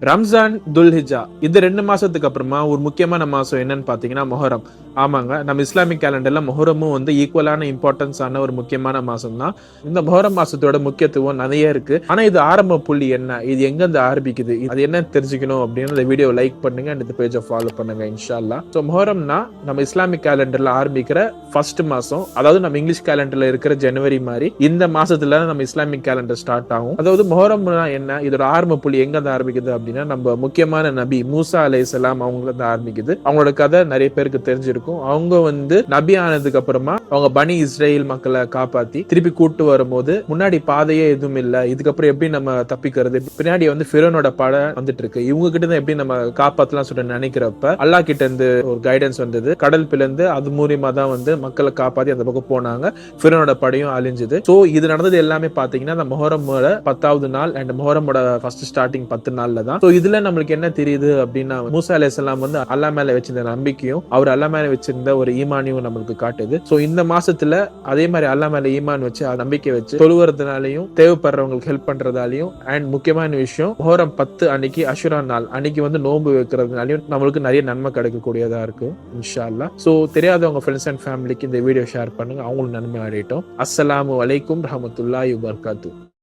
ரம்ஜான், துல்ஹிஜா இந்த 2 மாசத்துக்கு அப்புறமா ஒரு முக்கியமான மாசம் என்னன்னு பாத்தீங்கன்னா மொஹரம். ஆமாங்க, நம்ம இஸ்லாமிக் கேலண்டர்ல மொஹரமும் வந்து ஈக்குவலான இம்பார்ட்டன்ஸ் ஆன ஒரு முக்கியமான மாசம் தான். இந்த மொஹரம் மாசத்தோட முக்கியத்துவம் நிறைய இருக்கு. ஆனா இது ஆரம்ப புள்ளி என்ன, இது எங்க இருந்து ஆரம்பிக்குது, அது என்ன தெரிஞ்சுக்கணும் அப்படின்னு இந்த வீடியோ லைக் பண்ணுங்க அண்ட் இந்த பேஜை ஃபாலோ பண்ணுங்க இன்ஷா அல்லாஹ். ஸோ மொஹரம்னா நம்ம இஸ்லாமிக் கேலண்டர்ல ஆரம்பிக்கிற ஃபர்ஸ்ட் மாசம். அதாவது நம்ம இங்கிலீஷ் கேலண்டர்ல இருக்கிற ஜனவரி மாதிரி இந்த மாசத்துல நம்ம இஸ்லாமிக் கேலண்டர் ஸ்டார்ட் ஆகும். அதாவது மொஹரம்னா என்ன, இதோட ஆரம்ப புள்ளி எங்க இருந்து ஆரம்பிக்குது அப்படின்னா நம்ம முக்கியமான நபி மூசா அலைஹிஸ்ஸலாம் அவங்கள இருந்து ஆரம்பிக்குது. அவங்களோட கதை நிறைய பேருக்கு தெரிஞ்சிருக்கும். அவங்க வந்து நபி ஆனதுக்கு அப்புறமா அவங்க பனி இஸ்ரேல் மக்களை காப்பாத்தி திருப்பி கூட்டு வரும்போது முன்னாடி பாதையே எதுவும் இல்ல, இதுக்கப்புறம் எப்படி நம்ம தப்பிக்கிறது, பின்னாடி வந்து ஃபிரௌனோட படை வந்துட்டு இருக்கு, இவங்க கிட்ட இருந்து எப்படி நம்ம காப்பாத்தலாம் சொல்லிட்டு நினைக்கிறப்ப அல்லாஹ் கிட்ட இருந்து ஒரு கைடன்ஸ் வந்தது. கடல் பிளந்து அது மூலியமா தான் வந்து மக்களை காப்பாத்தி அந்த பக்கம் போனாங்க. ஃபிரௌனோட படையும் அழிஞ்சது. சோ இது நடந்தது எல்லாமே பாத்தீங்கன்னா அந்த மொஹரமோட 10வது நாள் அண்ட் மொஹரமோட ஃபர்ஸ்ட் ஸ்டார்டிங் 10 நாள்ல தான். சோ இதுல நம்மளுக்கு என்ன தெரியுது அப்படின்னா மூசா அலைஹிஸ்ஸலாம் வந்து அல்லாஹ் மேல வச்சிருந்த நம்பிக்கையும் அவர் அல்லாஹ் மேல வச்சிருந்த ஒரு ஈமானியும் நம்மளுக்கு காட்டுது. சோ இந்த மாசத்துல அதே மாதிரி அல்லாஹ் மேல ஈமான் வச்சு நம்பிக்கை வச்சு தொழுவறதுனாலையும் தேவைப்படுறவங்களுக்கு ஹெல்ப் பண்றதாலையும் அண்ட் முக்கியமான விஷயம் மொஹரம் 10 அன்னைக்கு அஷுரா நாள் அன்னைக்கு வந்து நோன்பு வைக்கிறதுனாலையும் நம்மளுக்கு நிறைய நன்மை கிடைக்கக்கூடியதா இருக்கு இன்ஷா அல்லாஹ். சோ தெரியாதவங்க ஃப்ரெண்ட்ஸ் அண்ட் ஃபேமிலிக்கு இந்த வீடியோ ஷேர் பண்ணுங்க, அவங்களுக்கு நன்மை அடையட்டும். அஸ்ஸலாமு அலைக்கும் ரஹ்மத்துல்லாஹி வபரகாத்துஹு.